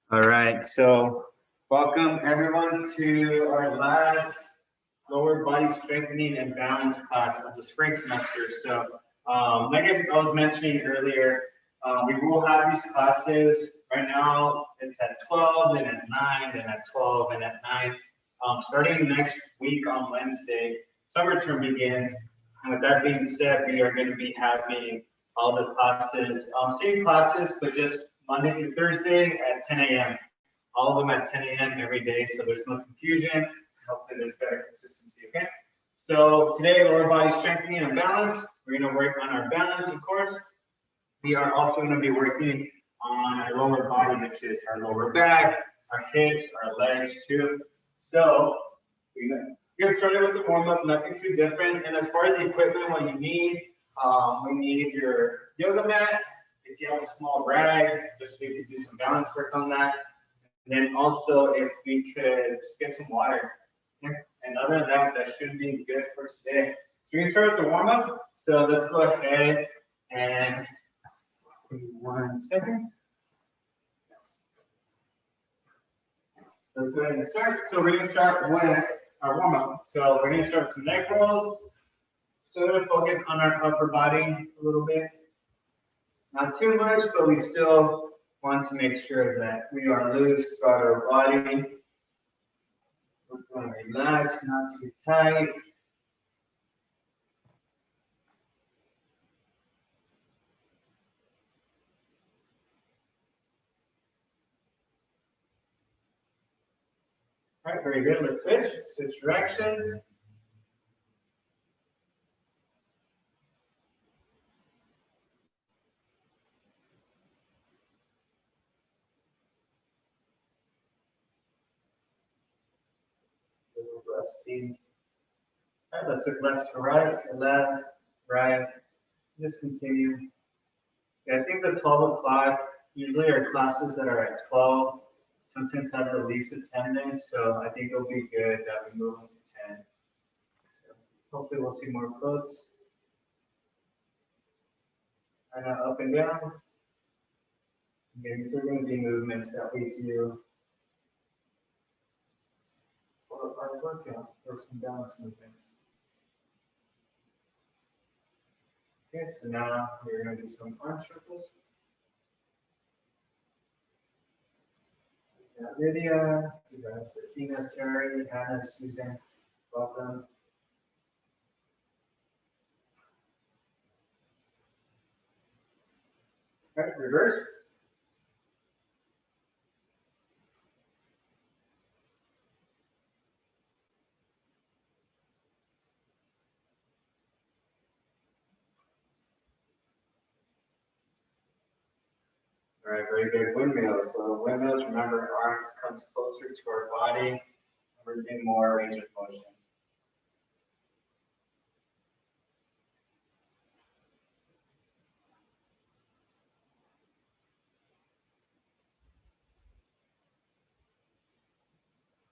All right, so welcome everyone to our last lower body strengthening and balance class of the spring semester. So, like I was mentioning earlier, we will have these classes. Right now, it's at 12 and at 9 and at 12 and at 9. Starting next week on Wednesday, summer term begins. And with that being said, we are going to be having all the classes, same classes, but just Monday through Thursday at 10 a.m. All of them at 10 a.m. every day, so there's no confusion. Hopefully there's better consistency, okay? So today, lower body strengthening and balance. We're gonna work on our balance, of course. We are also gonna be working on our lower body, which is our lower back, our hips, our legs too. So we're gonna get started with the warm-up, nothing too different. And as far as the equipment, what you need, we need your yoga mat. If you have a small rag, just so you can do some balance work on that. And then also if we could just get some water. And other than that, that should be good for today. So we can start with the warm-up. So let's go ahead and 1 second. Let's go ahead and start. So we're going to start with our warm-up. So we're going to start with some neck rolls. So we're going to focus on our upper body a little bit. Not too much, but we still want to make sure that we are loose throughout our body. We're going to relax, not too tight. All right, very good. Let's switch directions. Resting. All right, let's look left to right, so left, right. Just continue. Yeah, I think the 12 o'clock, usually our classes that are at 12 sometimes have the least attendance, so I think it'll be good that we move them to 10. So hopefully we'll see more floats. And up and down. Again, these are going to be movements that we do for our workout, for some balance movements. Okay, so now we're going to do some arm circles. We got Lydia, we got Safina, Terry, Hannah, Susan, welcome. All right, reverse. All right, very good. Windmills. So windmills, remember, arms comes closer to our body, and we're doing more range of motion.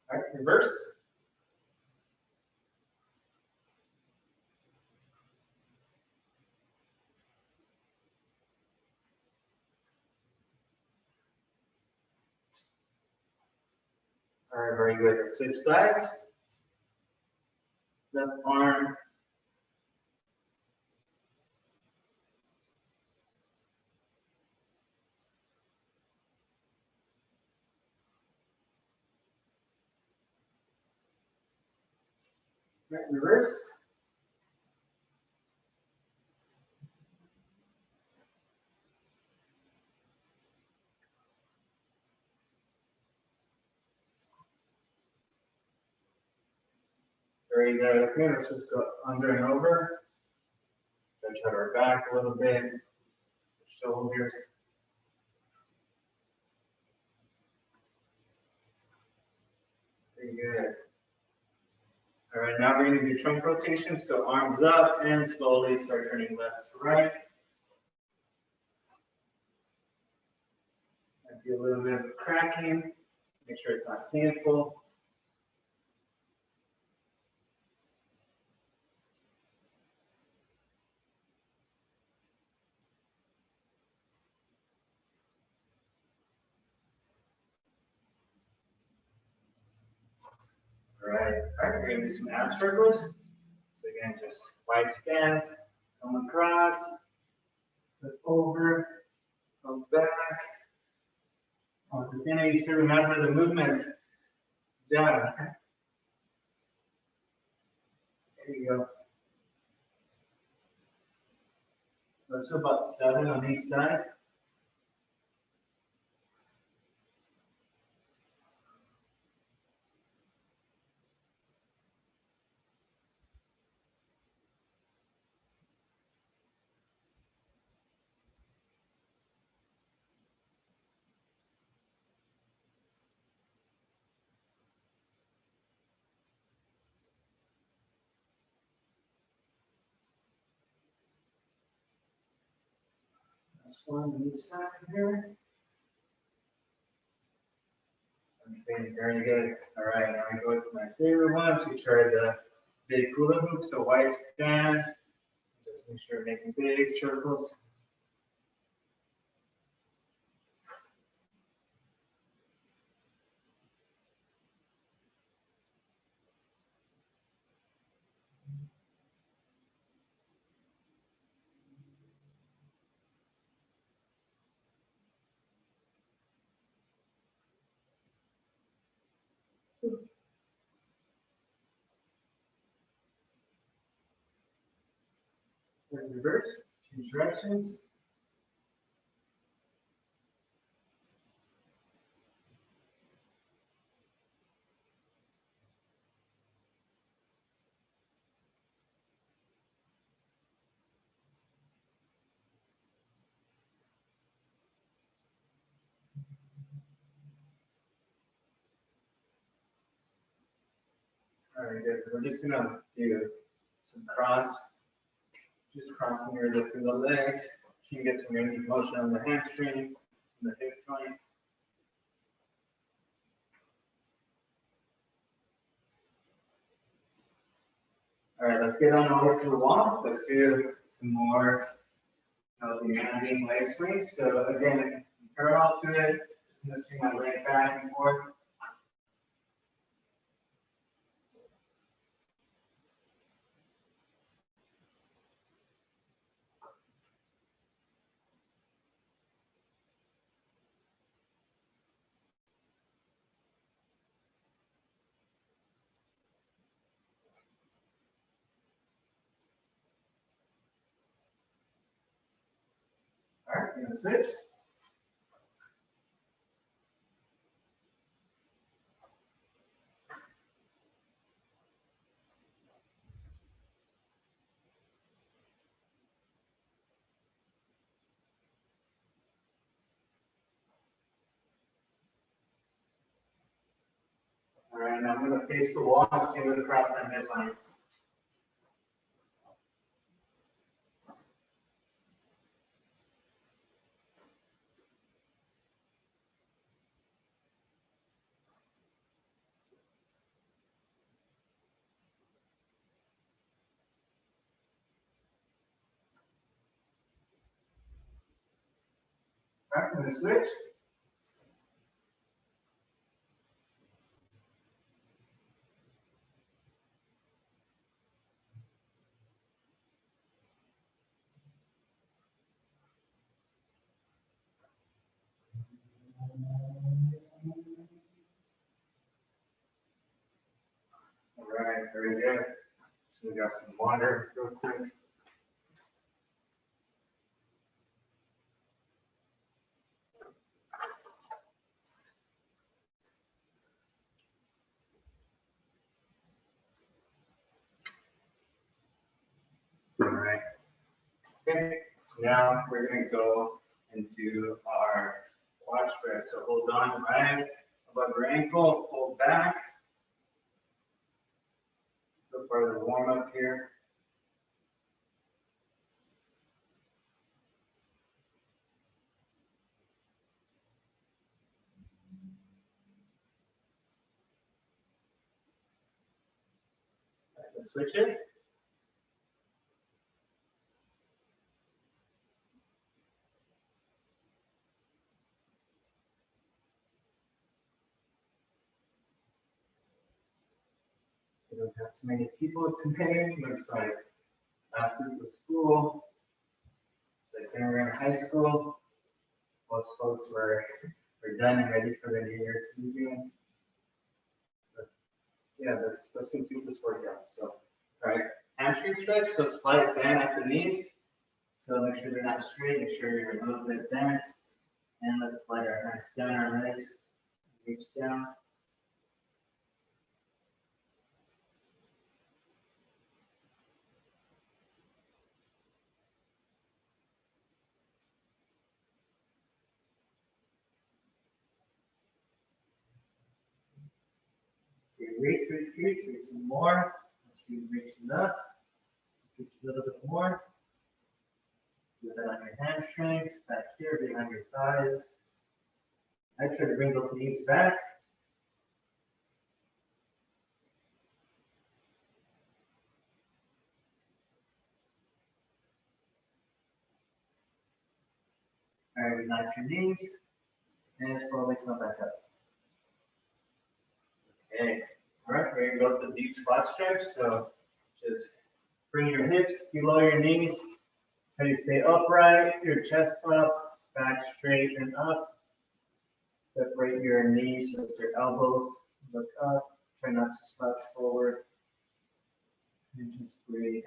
All right, reverse. All right, very good. Let's switch sides. Left arm. All right, reverse. Very good. Okay, let's just go under and over. Stretch out our back a little bit. Shoulders. Very good. All right, now we're going to do trunk rotation. So arms up and slowly start turning left to right. Might be a little bit of cracking. Make sure it's not painful. All right, we're gonna do some ab circles. So again, just wide stance, come across, flip over, go back. Once again, you need to remember the movement. Down. There you go. So let's do about 7 on each side. That's 1 on each side here. Okay, very good. All right, now we go to my favorite one. So we try the big hula hoop, so wide stance. Just make sure you're making big circles. Then reverse, change directions. All right, good. We're just gonna do some just crossing here, lifting the legs. So you can get some range of motion on the hamstring, the hip joint. All right, let's get on over to the wall. Let's do some more demanding leg swings. So again, parallel to it, just lifting my leg back and forth. All right, gonna switch. All right, now I'm gonna face the wall and stand across my midline. All right, I'm gonna switch. All right, very good. So we got some water real quick. All right. Okay, now we're gonna go and do our quad stretch. So hold on right above your ankle, pull back. So part of the warm up here. Let's switch it. We don't have too many people today. Looks like last week was school. It's like when we were in high school, most folks were done and ready for the new year to begin. But yeah, let's complete this workout. So, all right, hamstring stretch. So slight bend at the knees. So make sure they're not straight. Make sure you're a little bit bent. And let's slide our hands down our legs. Reach down. Reach some more. Reach it up. Reach a little bit more. Do that on your hamstrings, back here behind your thighs. I try to bring those knees back. All right, relax your knees and slowly come back up. Okay, all right, we're gonna go to the deep squat stretch. So just bring your hips below your knees. Try to stay upright, your chest up, back straight and up. Separate your knees with your elbows. Look up. Try not to slouch forward. And just breathe.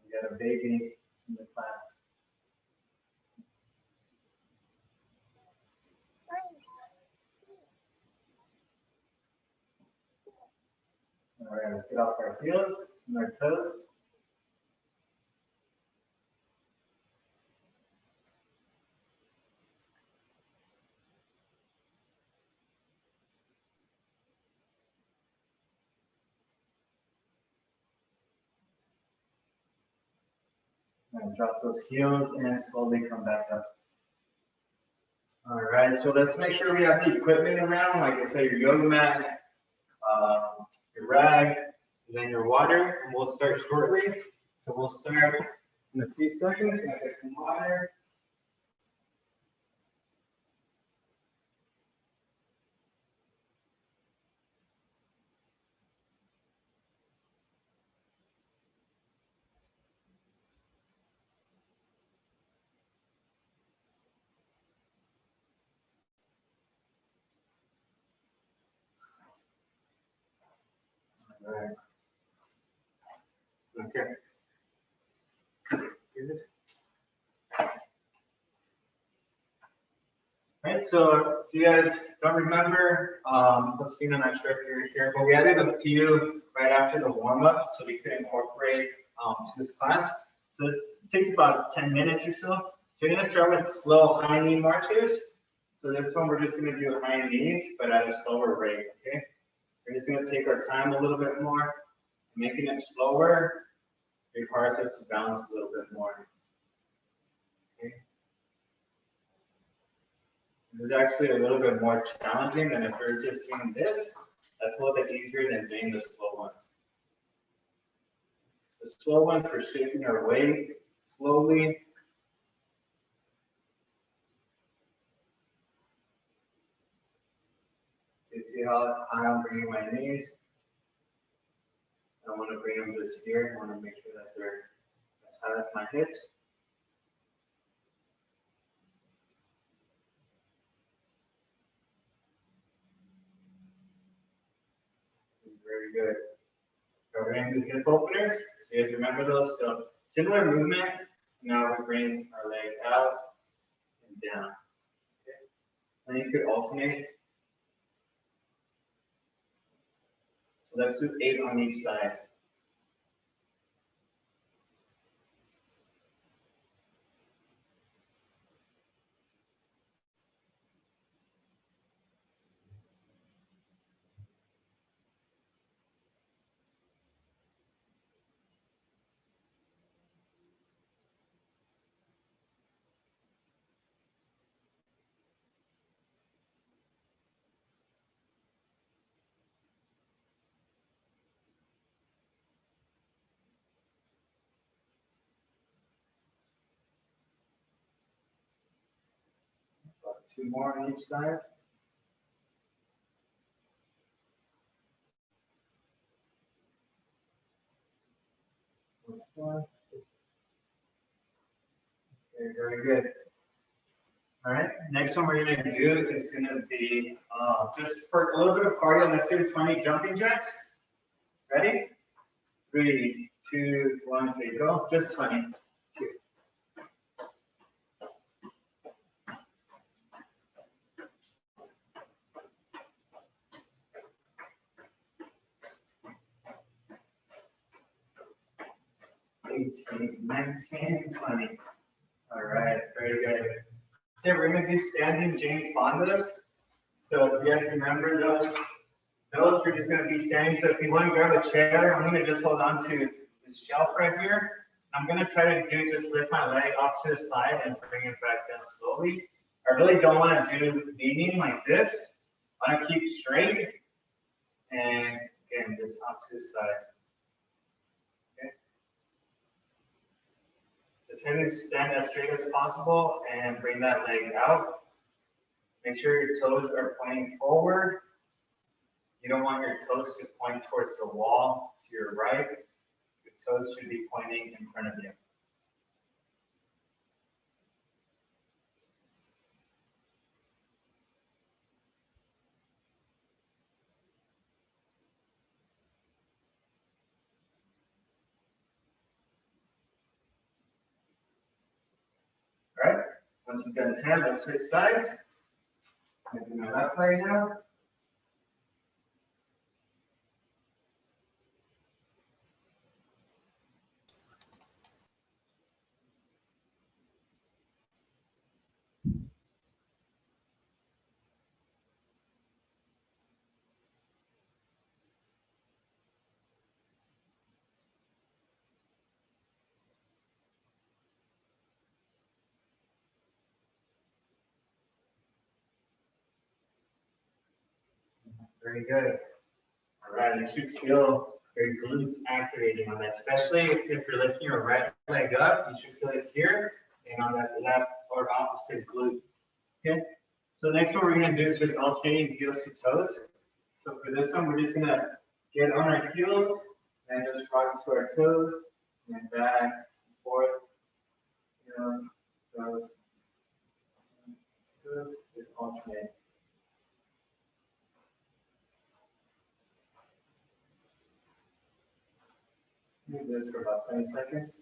We got a baby in the class. All right, let's get off our heels and our toes. And drop those heels and slowly come back up. All right, so let's make sure we have the equipment around, like I said, your yoga mat, your rag, and then your water, and we'll start shortly. So we'll start in a few seconds. I'll get some water. All right. Okay. Good. All right, so if you guys don't remember, Christina, not sure if you're here, but we added a few right after the warm-up so we could incorporate to this class. So this takes about 10 minutes or so. So you're gonna start with slow high knee marches. So this one, we're just gonna do high knees, but at a slower rate, okay? We're just gonna take our time a little bit more, making it slower. It requires us to bounce a little bit more. Okay. This is actually a little bit more challenging than if you're just doing this. That's a little bit easier than doing the slow ones. It's the slow one for shifting our weight slowly. You see how I'm bringing my knees? I want to bring them just here. I want to make sure that they're as high as my hips. Very good. We're going to do hip openers. So you guys remember those? So similar movement. Now we bring our leg out and down. Okay. And you could alternate. So let's do 8 on each side. 2 more on each side. Which one? Okay, very good. All right, next one we're gonna do is gonna be just for a little bit of cardio. Let's do 20 jumping jacks. Ready? 3, 2, 1, 3, go. Just 20. 2. $18, $19, $20. All right, very good. Okay, we're gonna do standing Jane Fondas. So if you guys remember those we're just gonna be standing. So if you want to grab a chair, I'm gonna just hold on to this shelf right here. I'm gonna try to just lift my leg off to the side and bring it back down slowly. I really don't want to do leaning like this. I want to keep straight and again just off to the side. Okay. So try to stand as straight as possible and bring that leg out. Make sure your toes are pointing forward. You don't want your toes to point towards the wall to your right. Your toes should be pointing in front of you. All right, once you've done 10, let's switch sides. I'm going to do my left leg now. Very good. All right, you should feel your glutes activating on that, especially if you're lifting your right leg up. You should feel it here and on that left or opposite glute. Okay. So the next one we're going to do is just alternating heels to toes. So for this one, we're just going to get on our heels and just rock to our toes and back and forth. Heels, toes, toes. Just alternate. Do this for about 20 seconds.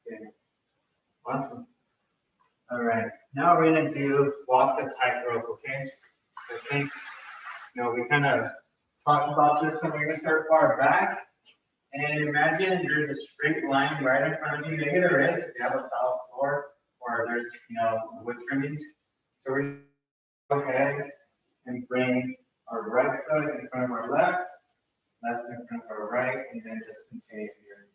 Okay. Awesome. All right. Now we're going to do walk the tightrope, okay? So I think, we kind of talked about this when we're going to start far back. And imagine there's a straight line right in front of you. Maybe there is if you have a tile floor or there's, wood trimmings. So we're going to go ahead and bring our right foot in front of our left in front of our right, and then just continue here.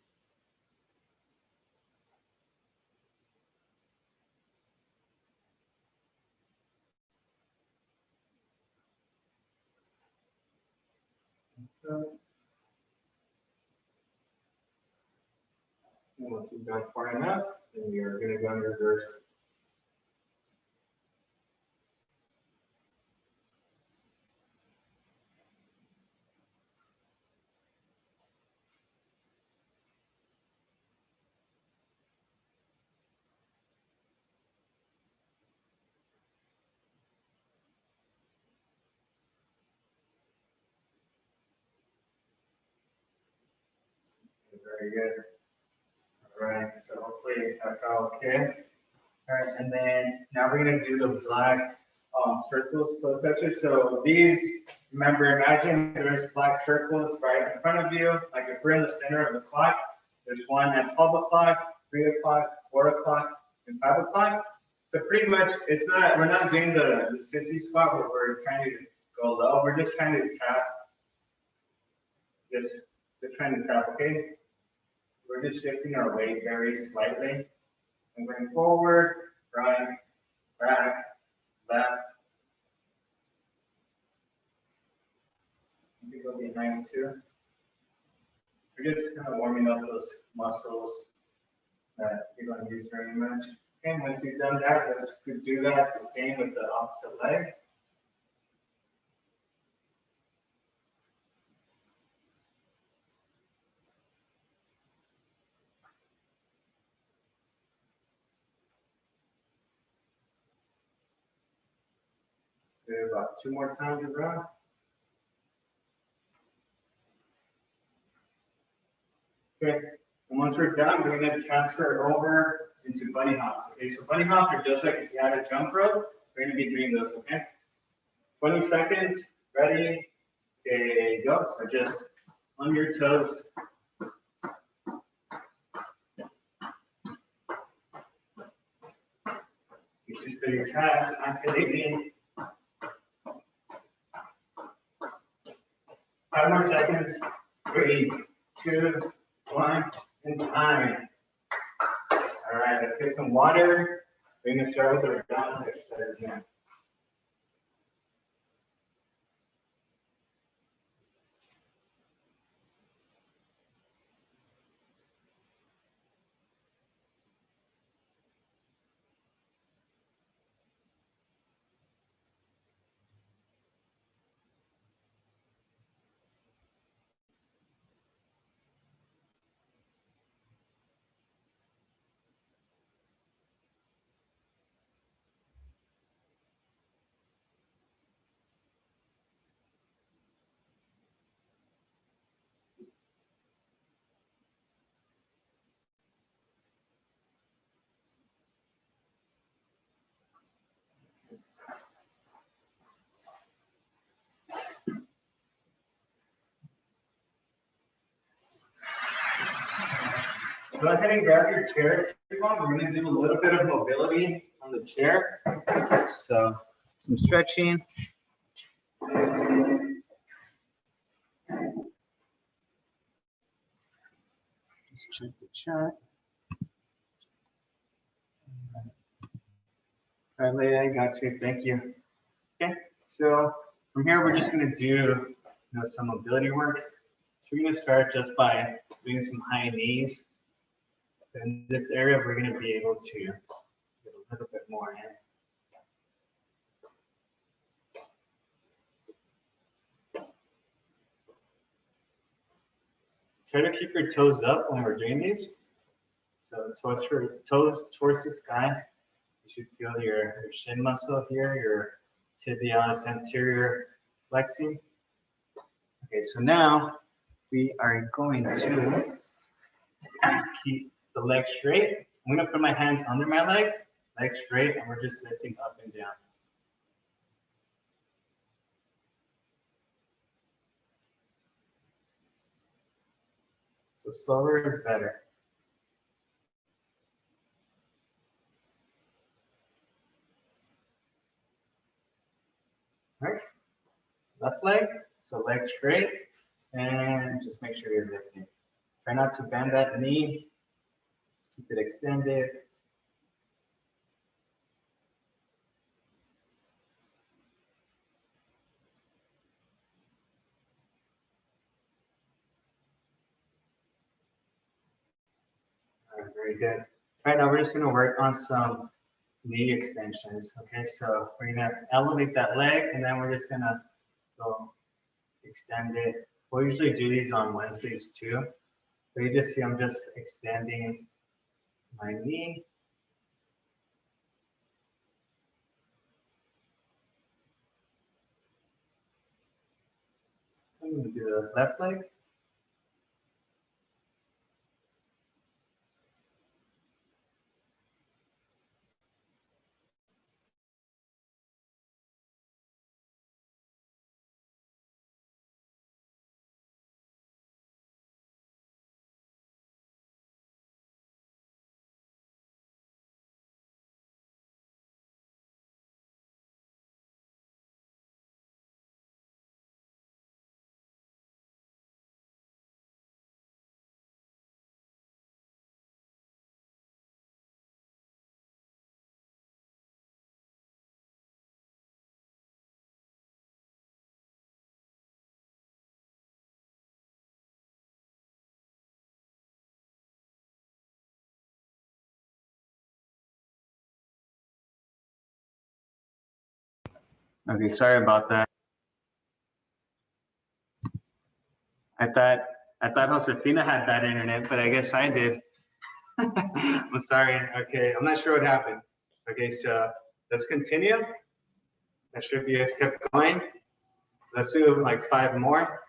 Once you've gone far enough, then we are going to go in reverse. Very good. All right, so hopefully that felt okay. All right, and then now we're going to do the black circles, toe touches. So these, remember, imagine there's black circles right in front of you. Like if we're in the center of the clock, there's one at 12 o'clock, 3 o'clock, 4 o'clock, and 5 o'clock. So pretty much we're not doing the sissy squat where we're trying to go low. We're just trying to trap. just trying to tap, okay? We're just shifting our weight very slightly. And going forward, right, back, left. I think it'll be 92. We're just kind of warming up those muscles that you don't use very much. Okay, once you've done that, let's do that the same with the opposite leg. Do about 2 more times around. Okay, and once we're done, we're going to transfer over into bunny hops. Okay, so bunny hops are just like if you had a jump rope, we're going to be doing this, okay? 20 seconds, ready, okay, go. So just on your toes. You should feel your calves activating. 5 more seconds, 3, 2, 1, and time. All right, let's get some water. We're going to start with our balance exercise now. Go ahead and grab your chair, everyone. We're going to do a little bit of mobility on the chair. So some stretching. Let's check the chat. All right, Leah, I got you. Thank you. Okay, so from here, we're just going to do some mobility work. So we're going to start just by doing some high knees. In this area, we're going to be able to get a little bit more in. Try to keep your toes up when we're doing these. So toes towards the sky. You should feel your shin muscle here, your tibialis anterior flexing. Okay, so now we are going to keep the leg straight. I'm going to put my hands under my leg straight, and we're just lifting up and down. So slower is better. All right, left leg, so leg straight, and just make sure you're lifting. Try not to bend that knee. Just keep it extended. All right, very good. Right now, we're just going to work on some knee extensions. Okay, so we're going to elevate that leg, and then we're just going to go extend it. We'll usually do these on Wednesdays too. But you just see I'm just extending my knee. I'm going to do the left leg. Okay, sorry about that. I thought Josefina had bad internet, but I guess I did. I'm sorry. Okay, I'm not sure what happened. Okay, so let's continue. That should be us kept going. Let's do like 5 more.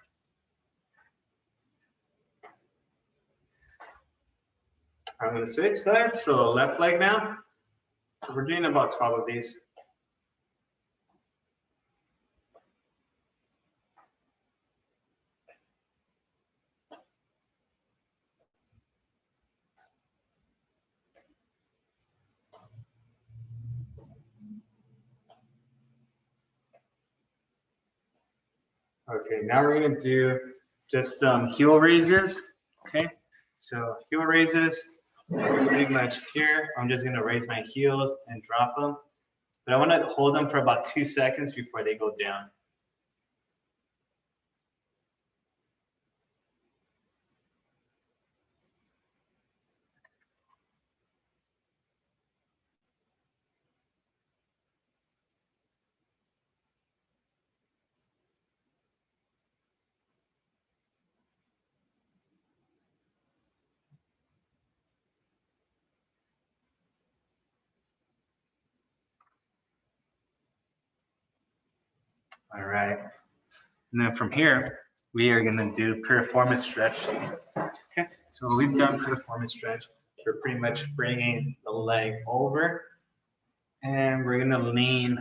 I'm gonna switch sides, so left leg now. So we're doing about 12 of these. Okay, now we're gonna do just some heel raises. Okay, so heel raises, pretty much here. I'm just gonna raise my heels and drop them. But I wanna hold them for about 2 seconds before they go down. All right. And then from here, we are gonna do piriformis stretch. Okay, so we've done piriformis stretch. We're pretty much bringing the leg over and we're gonna lean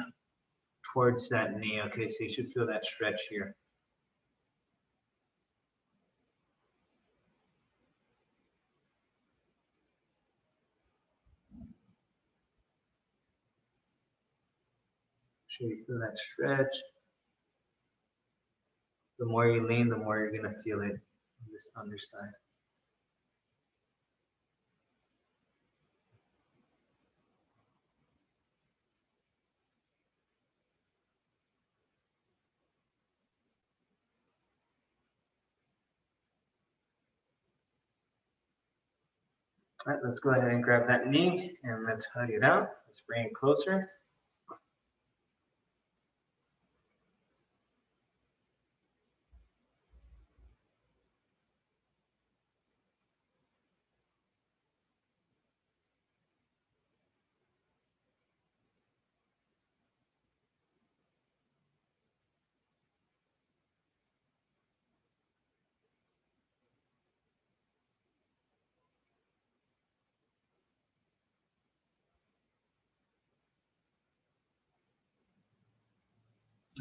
towards that knee. Okay, so you should feel that stretch here. Sure you feel that stretch. The more you lean, the more you're gonna feel it on this underside. All right, let's go ahead and grab that knee and let's hug it out. Let's bring it closer.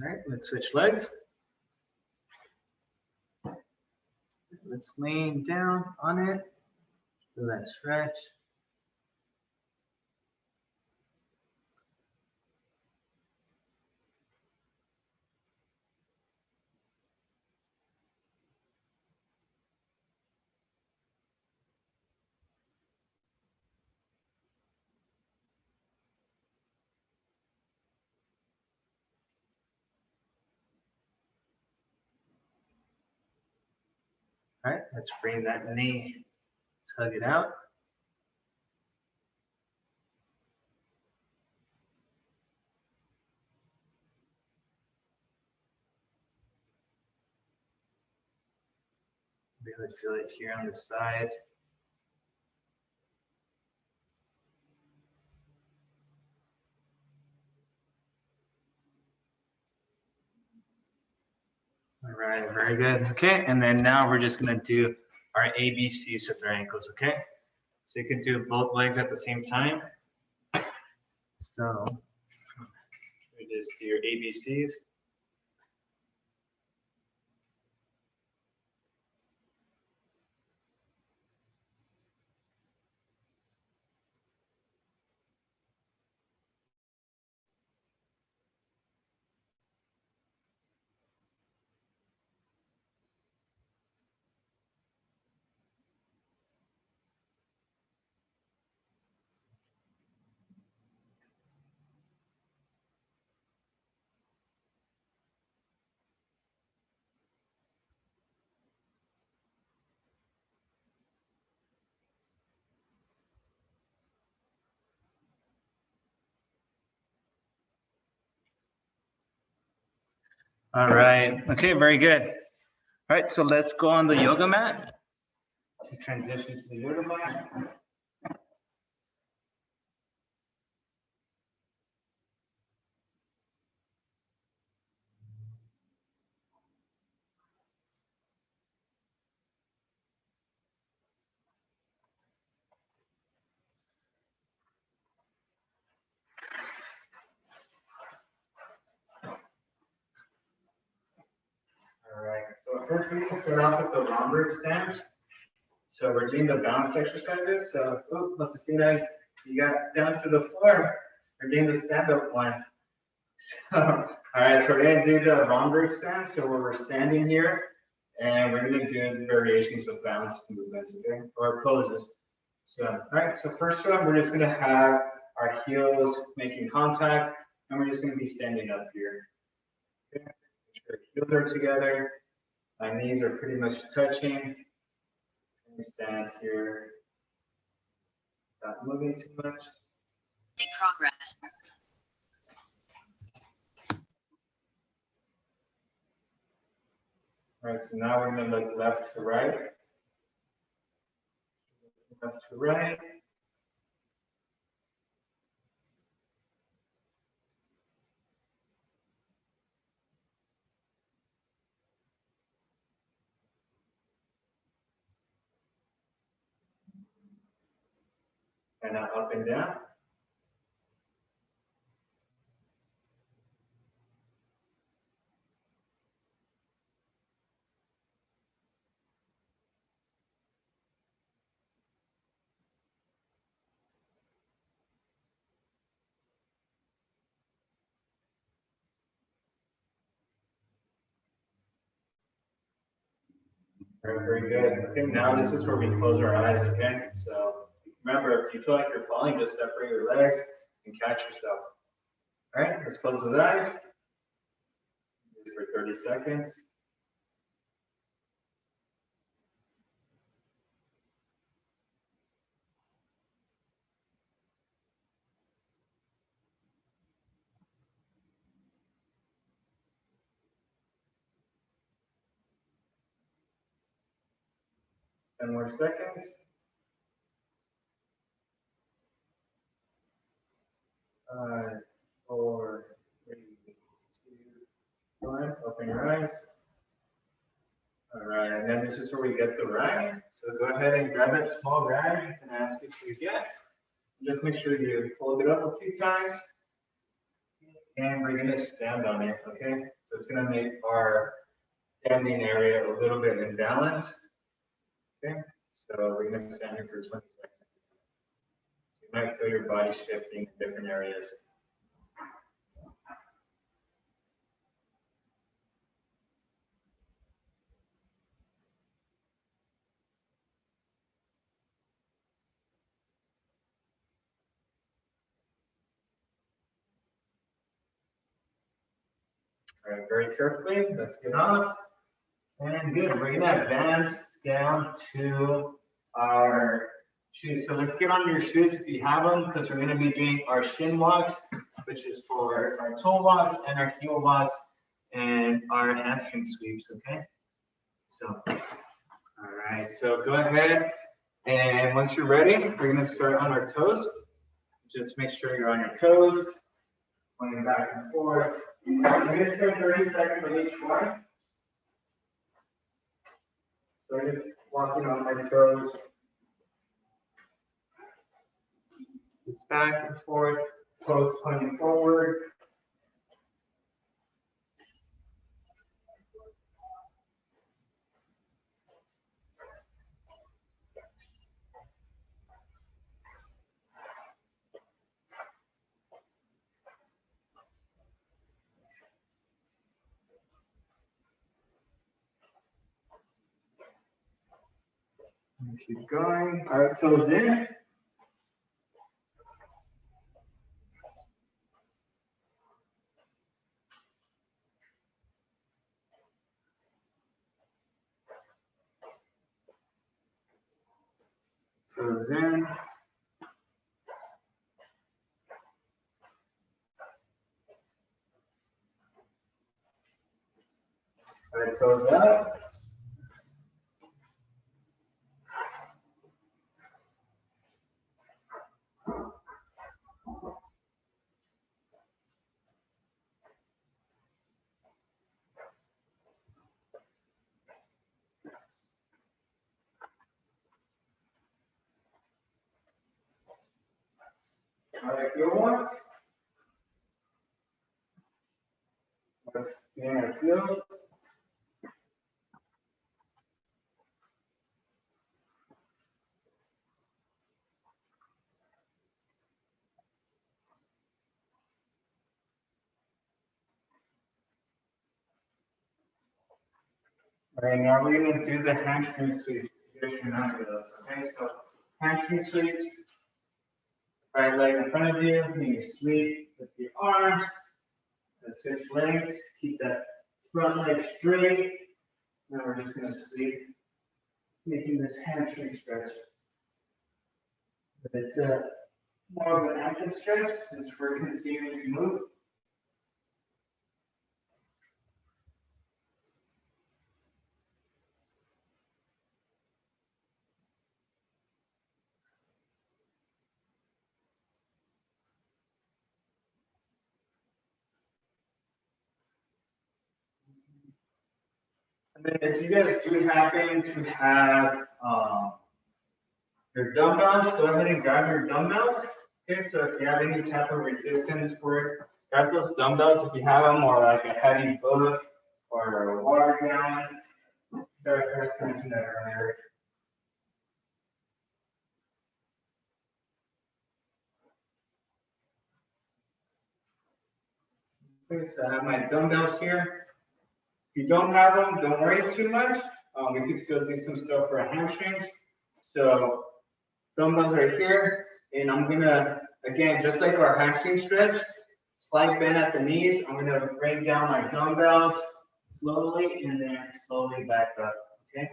All right, let's switch legs. Let's lean down on it. Feel that stretch. All right, let's bring that knee. Let's hug it out. Really feel it here on the side. All right, very good. Okay, and then now we're just gonna do our ABCs of their ankles, okay? So you can do both legs at the same time. So you just do your ABCs. All right. Okay, very good. All right, so let's go on the yoga mat to transition to the yoga mat. All right, so first we can start off with the Romberg stance. So we're doing the bounce exercises. So, Josefina, you got down to the floor. We're doing the stand-up one. So, all right, so we're gonna do the Romberg stance. So where we're standing here, and we're gonna do variations of bounce movements, okay, or poses. So, all right, so first one, we're just gonna have our heels making contact, and we're just gonna be standing up here. Okay, make sure heels are together. My knees are pretty much touching. Stand here, not moving too much. Make progress. All right, so now we're going to look left to right. Left to right. And now up and down. Very, very good. Okay, now this is where we close our eyes, okay? So remember, if you feel like you're falling, just separate your legs and catch yourself. All right, let's close the eyes. Do this for 30 seconds. Ten more seconds. 5, 4, 3, 2, 1. Open your eyes. All right, and then this is where we get the rag. So go ahead and grab that small rag and ask it to get. Just make sure you fold it up a few times. And we're gonna stand on it, okay? So it's gonna make our standing area a little bit imbalanced. Okay, so we're gonna stand here for 20 seconds. You might feel your body shifting in different areas. All right, very carefully, let's get off. And good, we're gonna advance down to our shoes. So let's get on your shoes if you have them, because we're gonna be doing our shin walks, which is for our toe walks and our heel walks and our hamstring sweeps, okay? So, all right, so go ahead. And once you're ready, we're gonna start on our toes. Just make sure you're on your toes, going back and forth. We're gonna start 30 seconds on each one. So I'm just walking on my toes. Just back and forth, toes pointing forward. And keep going. All right, toes in. Toes in. toes up. All right, good ones. Let's begin our heels. All right, now we're going to do the hamstring sweeps. You guys remember those, okay? So hamstring sweeps. Right leg in front of you, you sweep with your arms. And switch legs. Keep that front leg straight. Now we're just going to sweep, making this hamstring stretch. But it's more of an active stretch since we're continuing to move. And then if you guys do happen to have your dumbbells, go ahead and grab your dumbbells. Okay, so if you have any type of resistance for it, grab those dumbbells if you have them, or like a heavy book or a water gallon. Sorry, I forgot to mention that earlier. Okay, so I have my dumbbells here. If you don't have them, don't worry too much. We can still do some stuff for our hamstrings. So dumbbells are here, and I'm gonna, again, just like our hamstring stretch, slight bend at the knees. I'm gonna bring down my dumbbells slowly and then slowly back up, okay?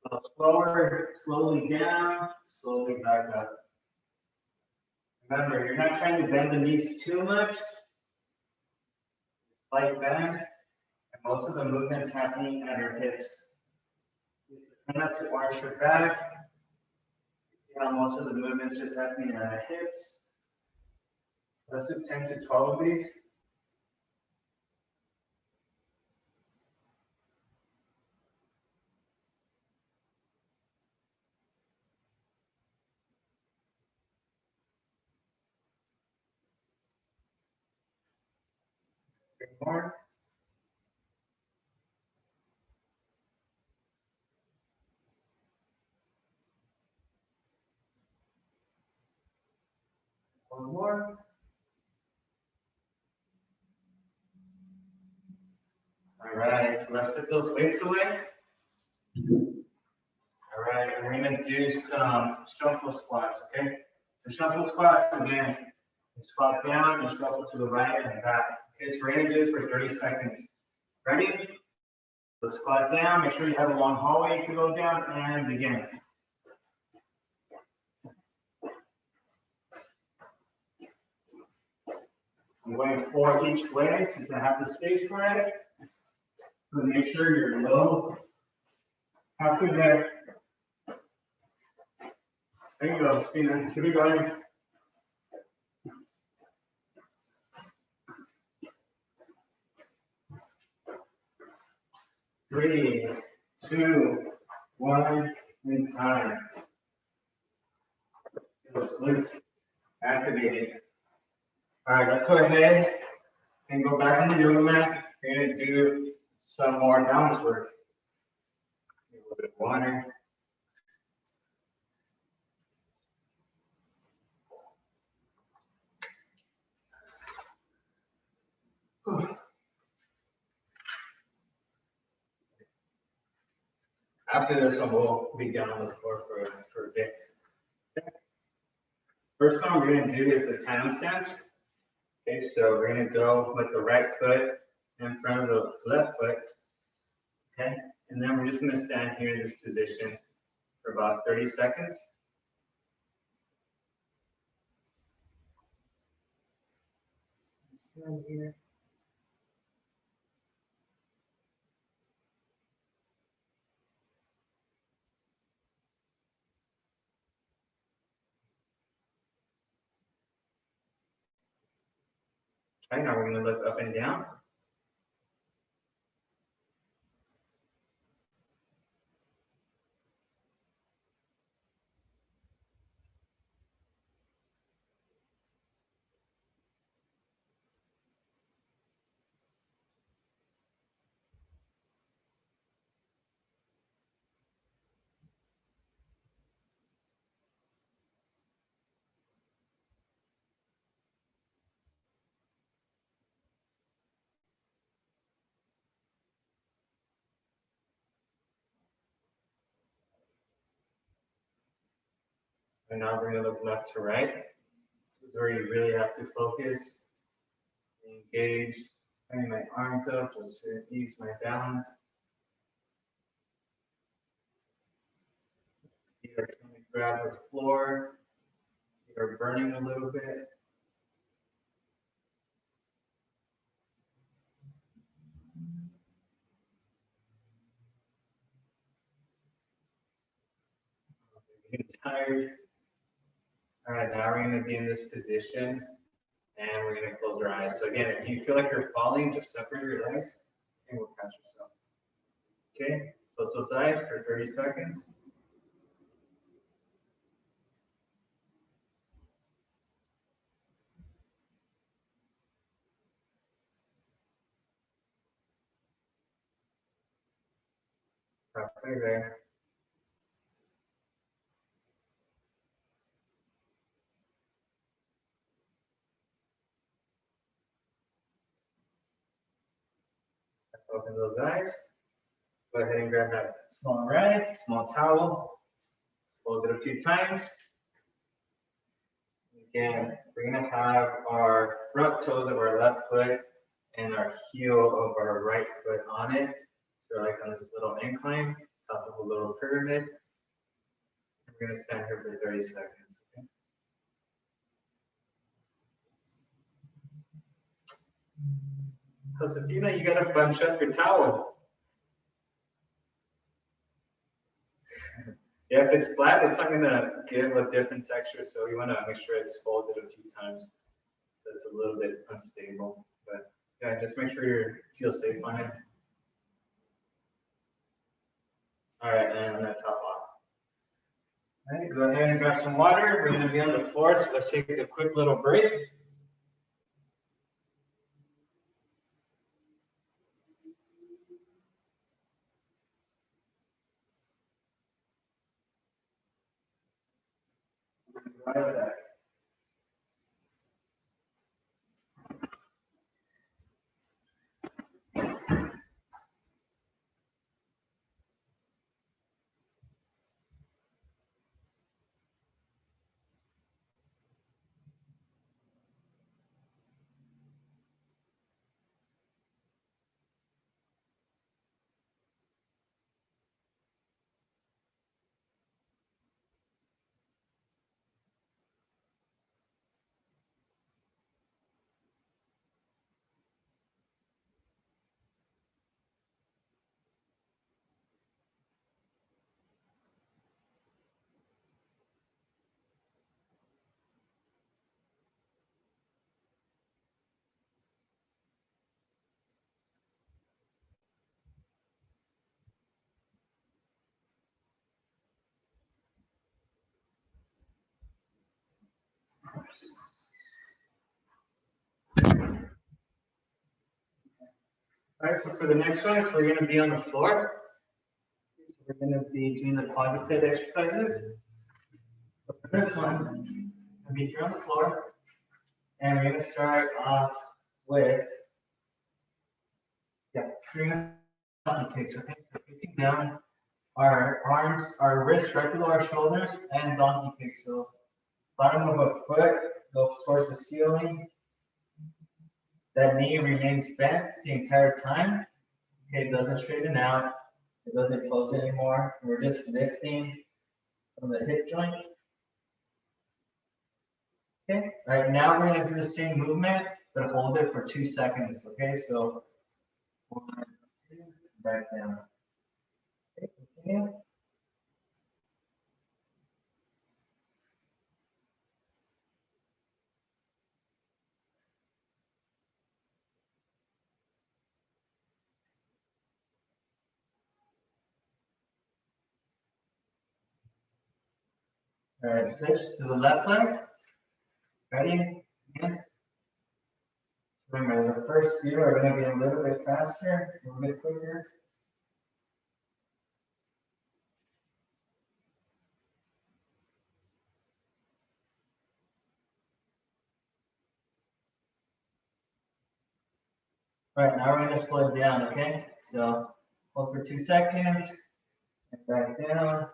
So slower, slowly down, slowly back up. Remember, you're not trying to bend the knees too much. Slight bend, and most of the movements happening at your hips. Try not to arch your back. See how most of the movements just happening at our hips. Let's do 10 to 12 of these. More. One more. All right, so let's put those weights away. All right, and we're gonna do some shuffle squats, okay? So shuffle squats, again, you squat down and shuffle to the right and back. Okay, so we're gonna do this for 30 seconds. Ready? So squat down, make sure you have a long hallway you can go down, and begin. I'm going 4 each way since I have the space for it. So make sure you're low. Halfway there. There you go, Spina. Keep it going. Three, two, one, and time. Those glutes activated. All right, let's go ahead and go back on the yoga mat. We're gonna do some more balance work. A little bit of water. After this one, we'll be down on the floor for a bit. First one we're gonna do is a tandem stance. Okay, so we're gonna go with the right foot in front of the left foot. Okay, and then we're just gonna stand here in this position for about 30 seconds. Stand here. Okay, now we're going to look up and down. And now we're going to look left to right. This is where you really have to focus, engage, bring my arms up just to ease my balance. Feet are trying to grab the floor. Feet are burning a little bit. Getting tired. All right, now we're going to be in this position and we're going to close our eyes. So again, if you feel like you're falling, just separate your legs and we'll catch yourself. Okay, close those eyes for 30 seconds. Halfway there. Open those eyes. Let's go ahead and grab that small rag, small towel. Fold it a few times. Again, we're going to have our front toes of our left foot and our heel of our right foot on it. So we're like on this little incline, top of a little pyramid. We're going to stand here for 30 seconds. Okay? Josefina, you got to bunch up your towel. Yeah, if it's flat, it's not going to give a different texture. So you want to make sure it's folded a few times so it's a little bit unstable. But yeah, just make sure you feel safe on it. All right, and I'm going to top off. All right, go ahead and grab some water. We're going to be on the floor, so let's take a quick little break. Right back. All right, so for the next one, we're going to be on the floor. So we're going to be doing the quadruped exercises. So for this one, I'm going to be here on the floor, and we're going to start off with, donkey kicks. Okay, so facing down, our arms, our wrists right below our shoulders, and donkey kicks. So bottom of a foot goes towards the ceiling. That knee remains bent the entire time. Okay, it doesn't straighten out. It doesn't close anymore. We're just lifting from the hip joint. Okay, all right, now we're going to do the same movement, but hold it for 2 seconds. Okay, so 1, 2, back down. Okay, continue. All right, switch to the left leg. Ready? Yeah. Remember, the first few are going to be a little bit faster, a little bit quicker. All right, now we're going to slow it down, okay? So hold for 2 seconds, and back down.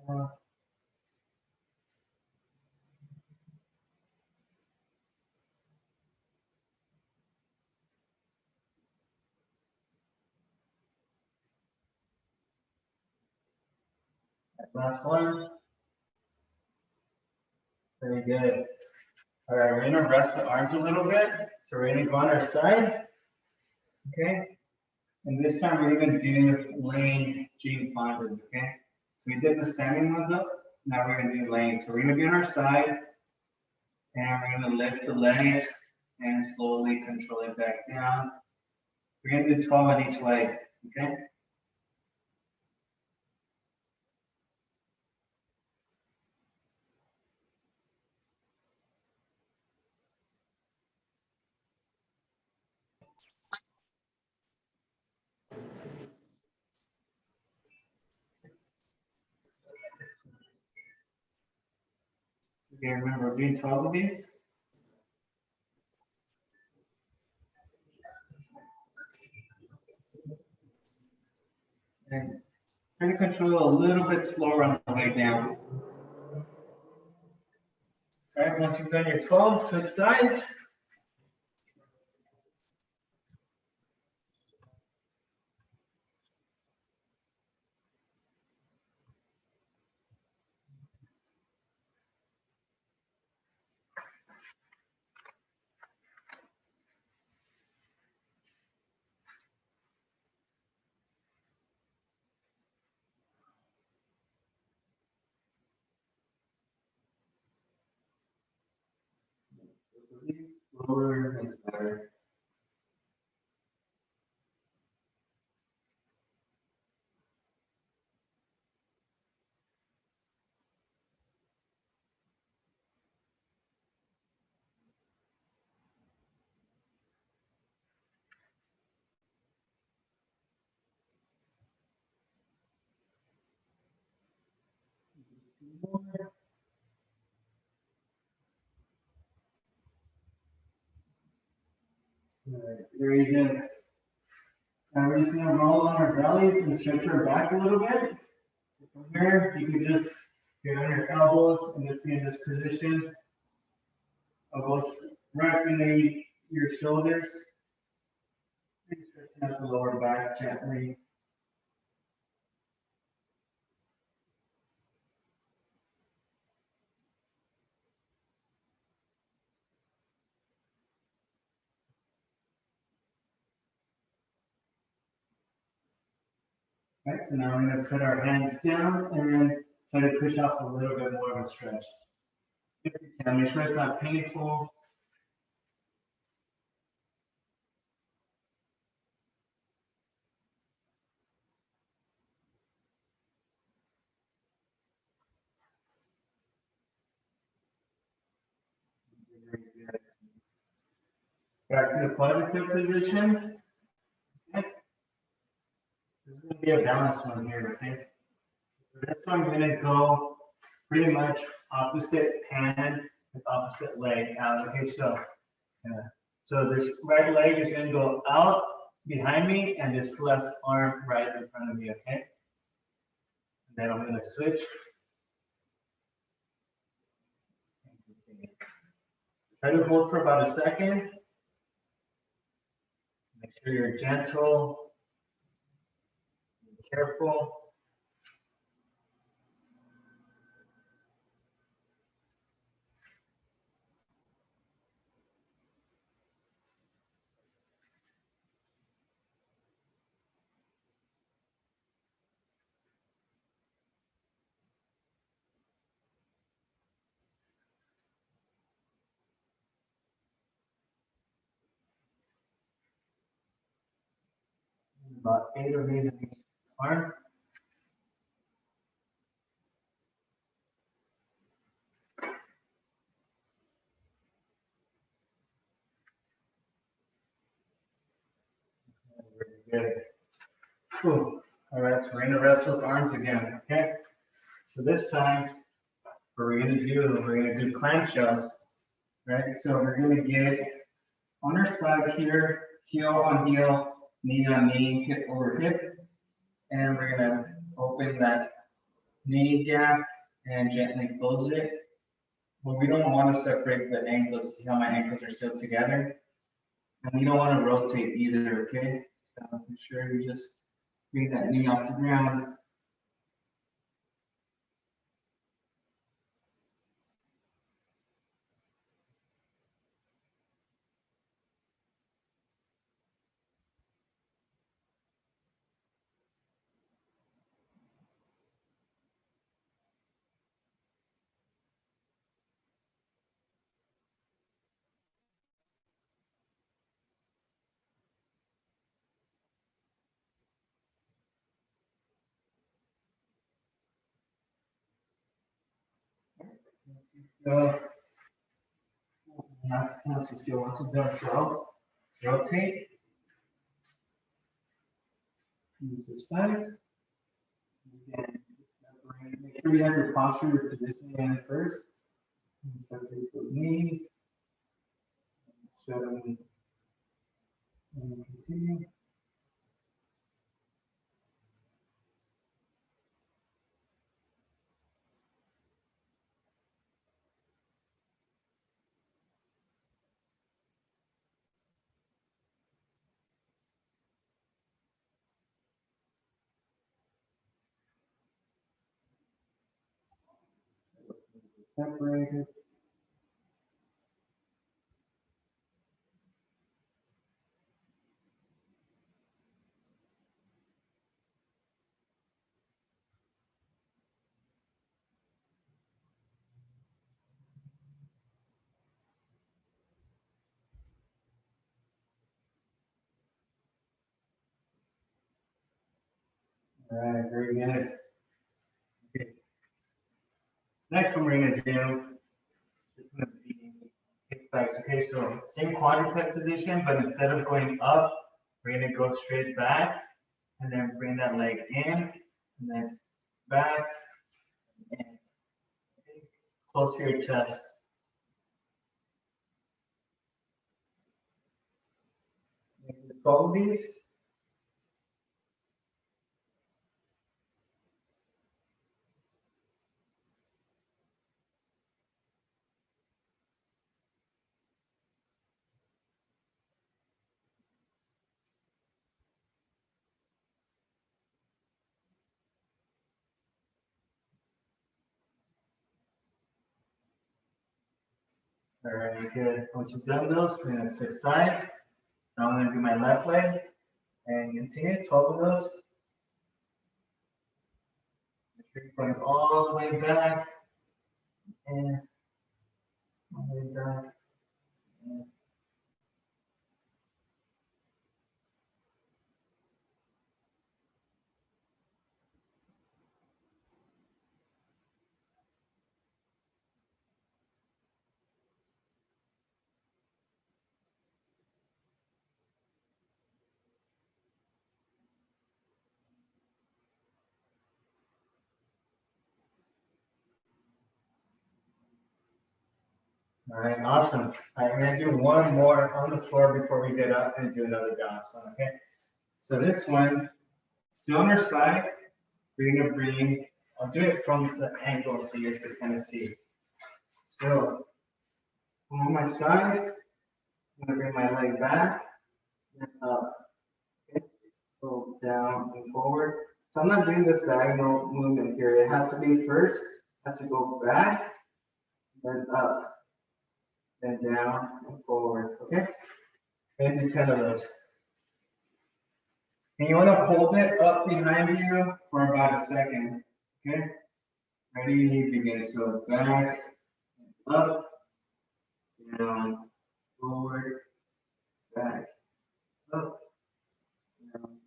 Down. Last one. Very good. All right, we're gonna rest the arms a little bit. So we're gonna go on our side, okay? And this time we're gonna do laying Jane Fondas, okay? So we did the standing ones up. Now we're gonna do laying. So we're gonna be on our side, and we're gonna lift the legs and slowly control it back down. We're gonna do 12 on each leg, okay? Okay, remember, we're doing 12 of these. And try to control a little bit slower on the way down. All right, once you've done your 12, switch sides. Slower is better. All right, very good. Now we're just gonna roll on our bellies and stretch our back a little bit. So from here, you can just get on your elbows and just be in this position. Elbows right beneath your shoulders. And stretching out the lower back gently. All right, so now we're gonna put our hands down and try to push off a little bit more of a stretch. If you can, make sure it's not painful. Very good. Back to the quadruped position. Okay. This is gonna be a balanced one here, okay? For this one, I'm gonna go pretty much opposite hand with opposite leg out. Okay, so this right leg is gonna go out behind me and this left arm right in front of me, okay? And then I'm gonna switch. Try to hold for about a second. Make sure you're gentle, careful. About 8 of these in each arm. Good. Cool. All right, so we're gonna rest with arms again, okay? So this time, what we're gonna do clamshells, right? So we're gonna get on our side here, heel on heel, knee on knee, hip over hip. And we're gonna open that knee gap and gently close it. But we don't want to separate the ankles. See how my ankles are still together? And we don't want to rotate either, okay? So make sure you just bring that knee off the ground. So, once you feel once you've done so, rotate. And switch sides. Again, separate. Make sure you have your posture, your positioning in first. And separate those knees. Shut them. And continue. Separated. All right, very good. Okay. Next one we're gonna do is gonna be kickbacks. Okay, so same quadruped position, but instead of going up, we're gonna go straight back and then bring that leg in and then back and close to your chest. Follow these. All right, good. Once you've done those, we're gonna switch sides. Now I'm gonna do my left leg and continue 12 of those. Make sure you're going all the way back and all the way back. And all right, awesome. All right, we're gonna do one more on the floor before we get up and do another balance one, okay? So this one, still on our side, we're gonna bring, I'll do it from the angle so you guys can kind of see. So on my side, I'm gonna bring my leg back and up, okay? Go down and forward. So I'm not doing this diagonal movement here. It has to be first, has to go back, then up, then down and forward, okay? And do 10 of those. And you want to hold it up behind you for about a second, okay? Ready, begin to go back, up, down, forward, back, up, down.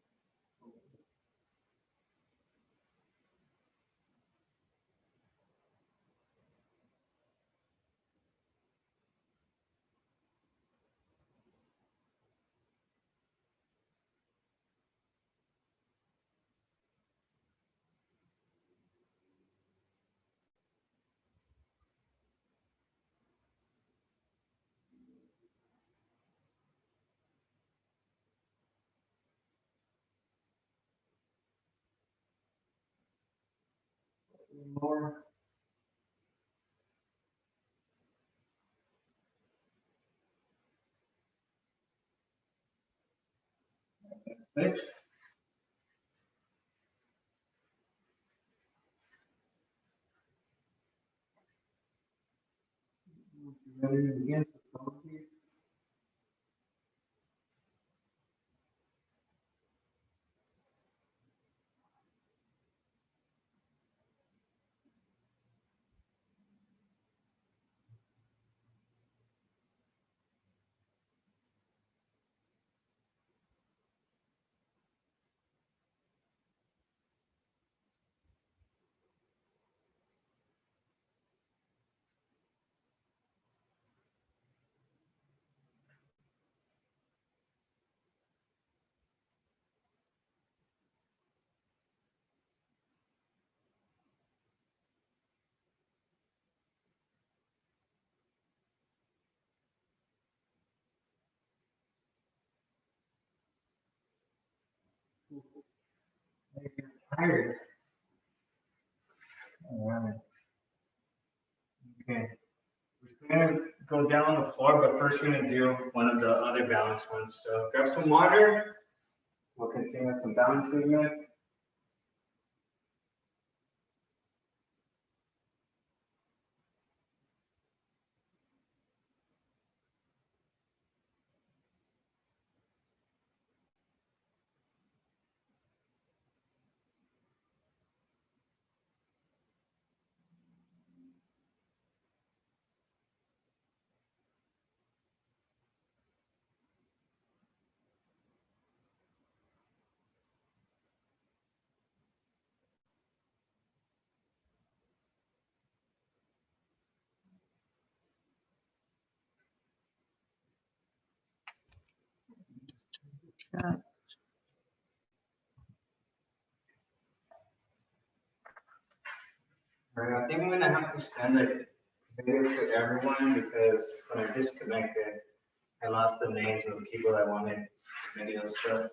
More. Switch. Ready to begin? Tired. All right. Okay. We're gonna go down on the floor, but first we're gonna do one of the other balance ones. So grab some water. We'll continue with some balance movements. All right, I think I'm gonna have to send the videos to everyone because when I disconnected, I lost the names of the people that wanted videos. So,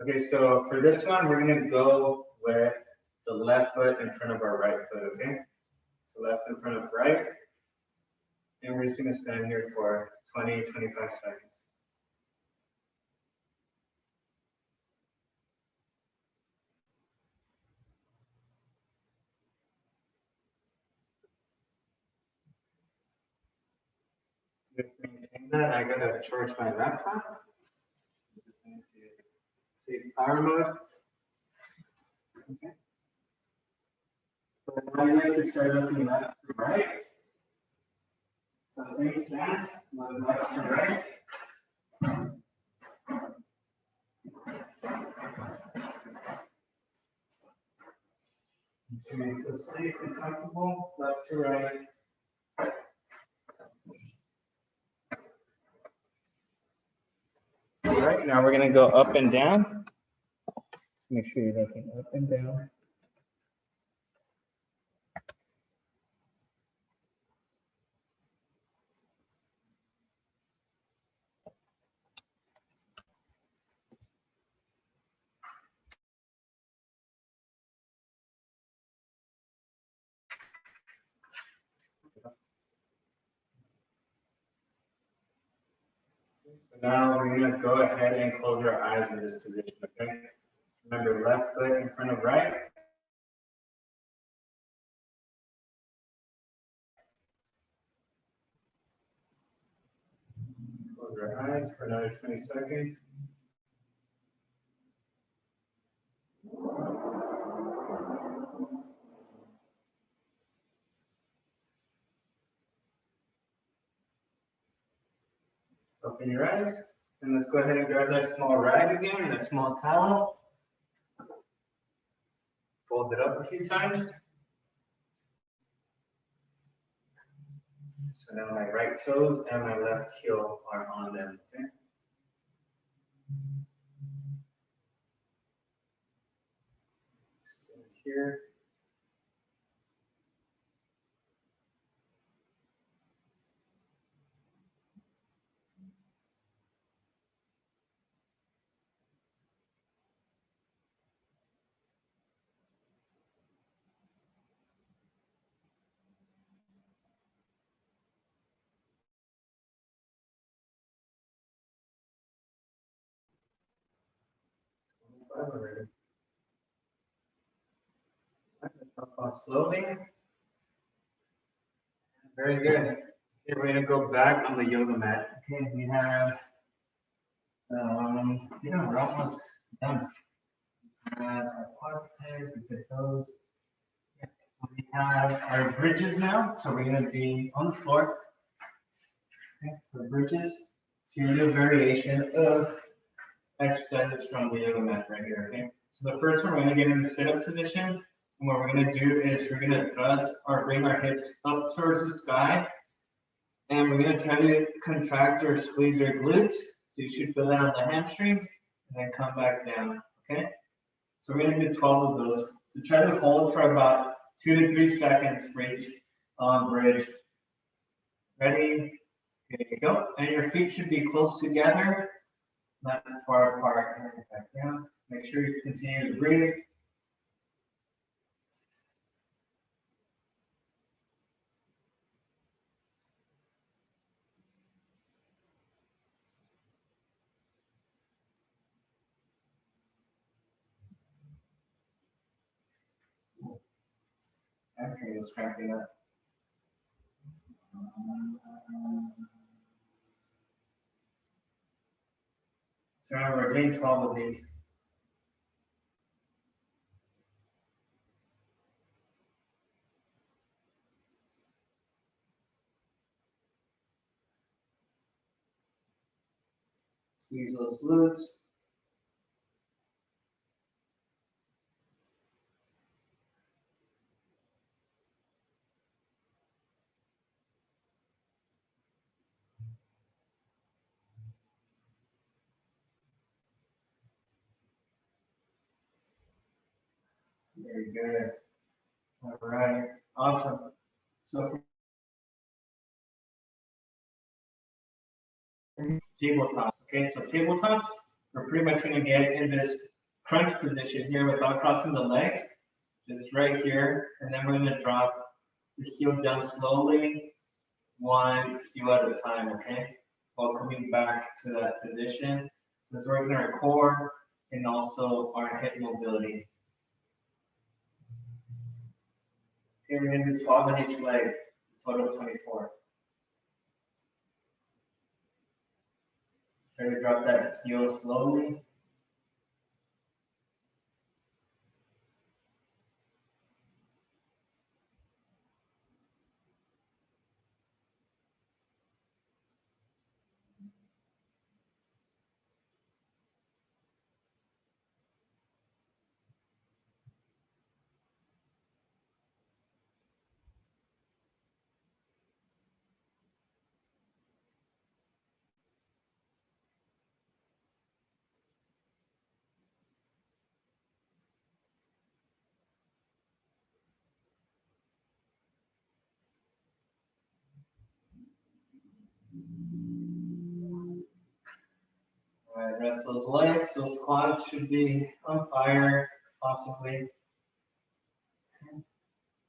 okay, so for this one, we're gonna go with the left foot in front of our right foot, okay? So left in front of right. And we're just gonna stand here for 20, 25 seconds. Just maintain that. I gotta charge my laptop. Save power mode. Okay. So now you guys can start looking left to right. So same stance, looking left to right. Okay, so safe and comfortable, left to right. All right, now we're gonna go up and down. Make sure you're looking up and down. So now we're gonna go ahead and close our eyes in this position, okay? Remember, left foot in front of right. Close our eyes for another 20 seconds. Open your eyes, and let's go ahead and grab that small rag again, that small towel. Fold it up a few times. So now my right toes and my left heel are on them, okay? Stand here. Slowly. Very good. Okay, we're gonna go back on the yoga mat. Okay, we have, we're almost done. Our quad plank, we did those. Yeah, we have our bridges now, so we're gonna be on the floor. Okay, for bridges, so you're gonna do a variation of exercises from the yoga mat right here, okay? So the first one, we're gonna get in the sit-up position. And what we're gonna do is we're gonna thrust or bring our hips up towards the sky. And we're gonna try to contract or squeeze our glutes. So you should feel that on the hamstrings and then come back down, okay? So we're gonna do 12 of those. So try to hold for about 2 to 3 seconds for each bridge. Ready? Here you go. And your feet should be close together, not far apart. And back down. Make sure you continue to breathe. Okay, just wrapping up. So now we're doing 12 of these. Squeeze those glutes. Very good. All right, awesome. So tabletops, okay? So tabletops, we're pretty much gonna get in this crunch position here without crossing the legs, just right here. And then we're gonna drop the heel down slowly, one heel at a time, okay? While coming back to that position. This is working our core and also our hip mobility. Okay, we're gonna do 12 on each leg, total of 24. Try to drop that heel slowly. All right, rest those legs, those quads should be on fire, possibly.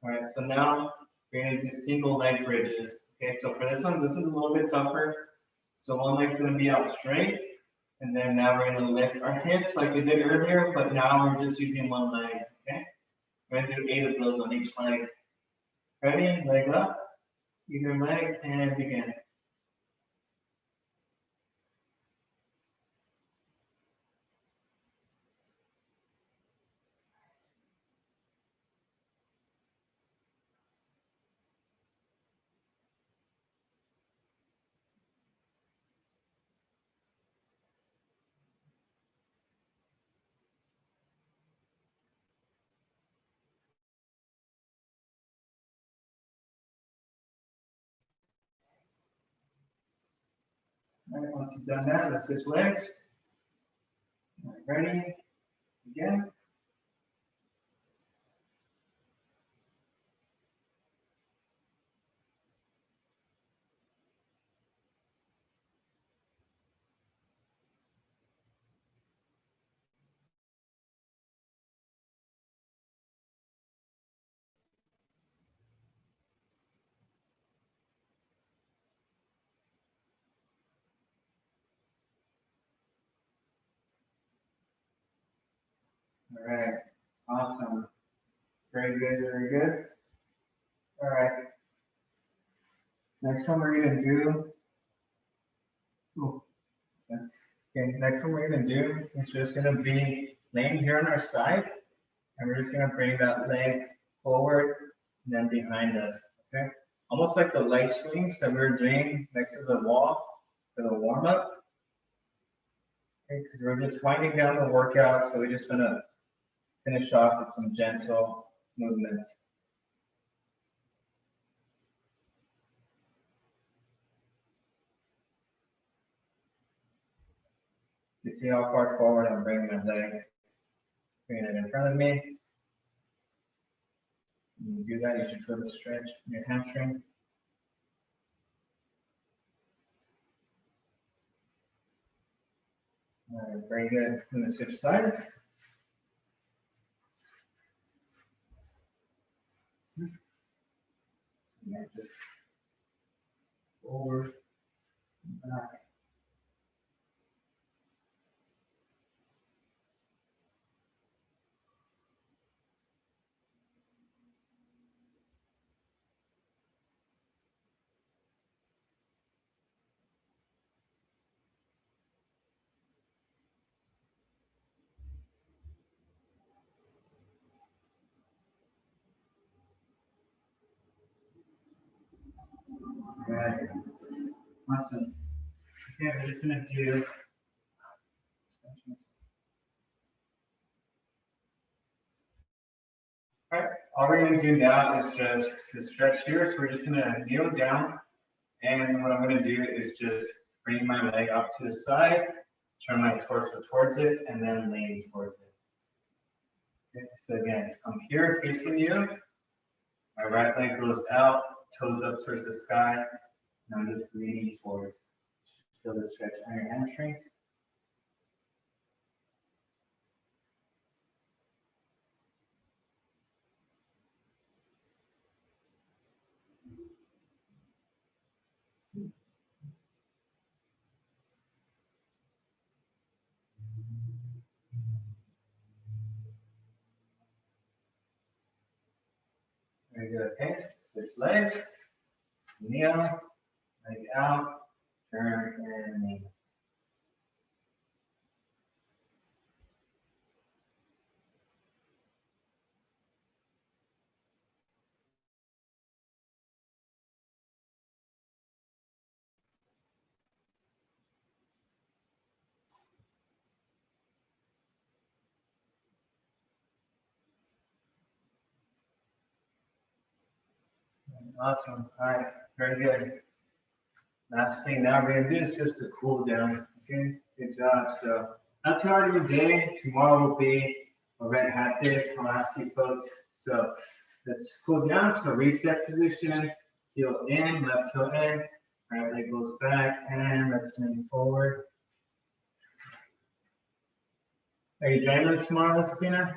All right, so now we're gonna do single leg bridges. Okay, so for this one, this is a little bit tougher. So one leg's gonna be out straight, and then now we're gonna lift our hips like we did earlier, but now we're just using one leg, okay? We're gonna do 8 of those on each leg. Ready, leg up, either leg, and begin. All right, once you've done that, let's switch legs. All right, ready, begin. All right, awesome. Very good, very good. All right. Next one we're gonna do. Ooh, okay, next one we're gonna do is just gonna be laying here on our side, and we're just gonna bring that leg forward and then behind us. Okay, almost like the leg swings that we were doing next to the wall for the warm up. Okay, because we're just winding down the workout, so we're just gonna finish off with some gentle movements. You see how far forward I'm bringing my leg, bringing it in front of me. When you do that, you should feel the stretch in your hamstring. All right, very good. I'm gonna switch sides. Yeah, just forward and back. All right, awesome. Okay, we're just gonna do. All right, all we're gonna do now is just to stretch here. So we're just gonna kneel down, and what I'm gonna do is just bring my leg off to the side, turn my torso towards it, and then lean towards it. Okay, so again, I'm here facing you. My right leg goes out, toes up towards the sky, and I'm just leaning towards. Feel the stretch on your hamstrings. Very good. Okay, switch legs, kneel, leg out, turn, and knee. Awesome. All right, very good. Last thing now we're gonna do is just a cool down. Okay, good job. So not too hard of a day. Tomorrow will be a red hat day. I'll ask you folks. So let's cool down. So reset position, heel in, left heel in, right leg goes back, and let's lean forward. Are you joining us tomorrow, Sabina?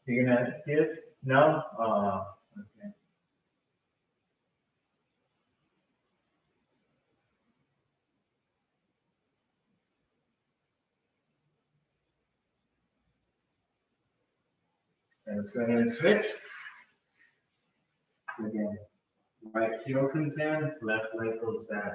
You're gonna see us? No? Okay. And let's go ahead and switch. Again, right heel comes in, left leg goes back.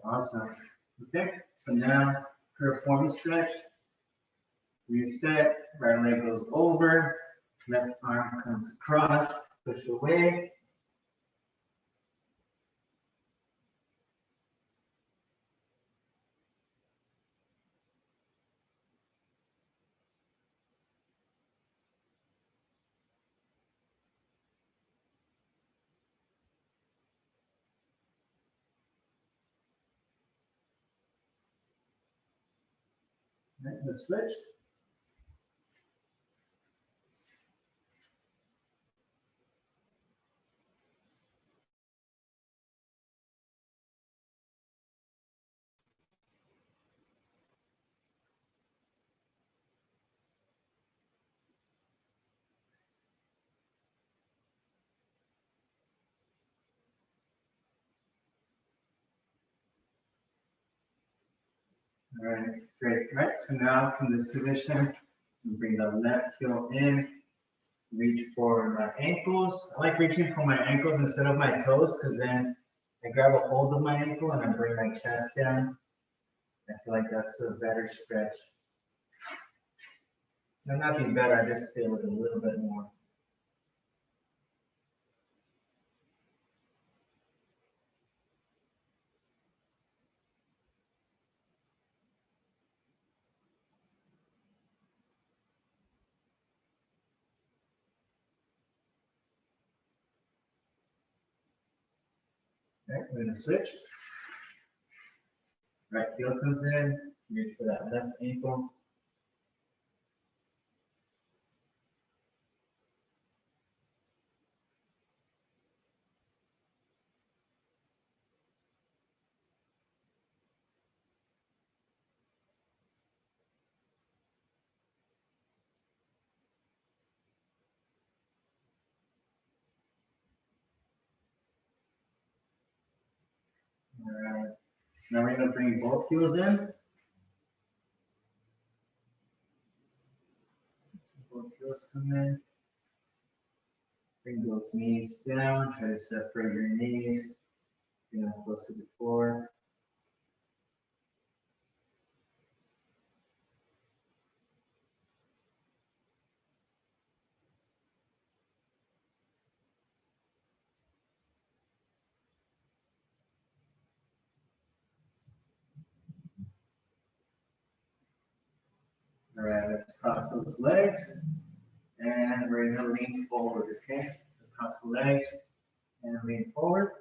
Awesome. Okay, so now perform stretch. Reset, right leg goes over, left arm comes across, push away. The switch. All right, great. All right, so now from this position, bring the left heel in, reach for my ankles. I like reaching for my ankles instead of my toes because then I grab a hold of my ankle and I bring my chest down. I feel like that's a better stretch. It might not be better, I just feel it a little bit more. Okay, we're gonna switch. Right heel comes in, reach for that left ankle. All right, now we're gonna bring both heels in. So both heels come in. Bring those knees down, try to separate your knees. Bring them close to the floor. All right, let's cross those legs. And we're gonna lean forward, okay? So cross the legs and lean forward.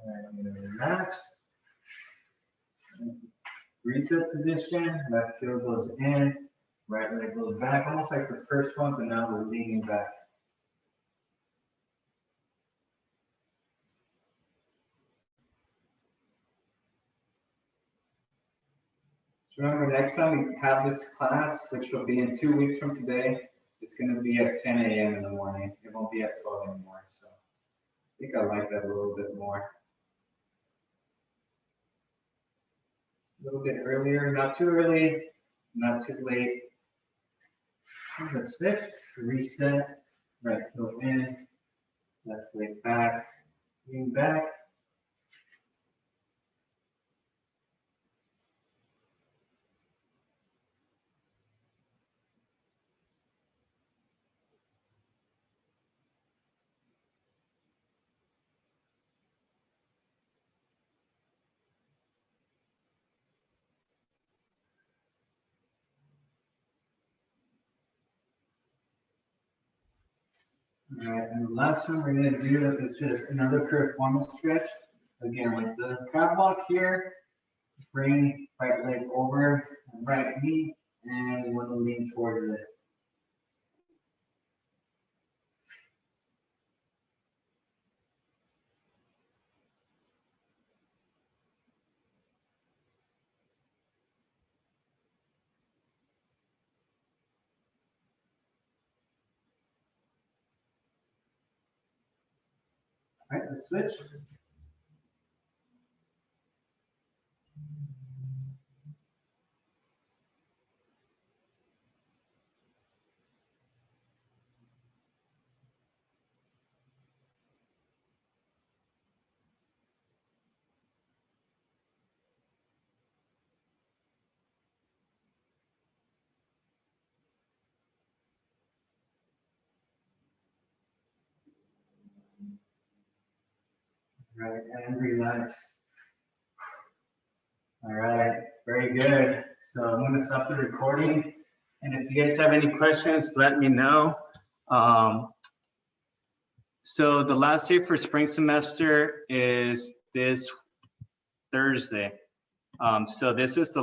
All right, I'm gonna relax. Reset position, left heel goes in, right leg goes back, almost like the first one, but now we're leaning back. So remember, next time we have this class, which will be in 2 weeks from today, it's gonna be at 10 a.m. in the morning. It won't be at 12 anymore, so I think I like that a little bit more. A little bit earlier, not too early, not too late. Let's switch, reset, right heel in, left leg back, lean back. All right, and the last one we're gonna do is just another piriformis stretch. Again, with the crab walk here, bring right leg over, right knee, and you want to lean towards it. All right, let's switch. All right, and relax. All right, very good. So I'm going to stop the recording. And if you guys have any questions, let me know. So the last day for spring semester is this Thursday. So this is the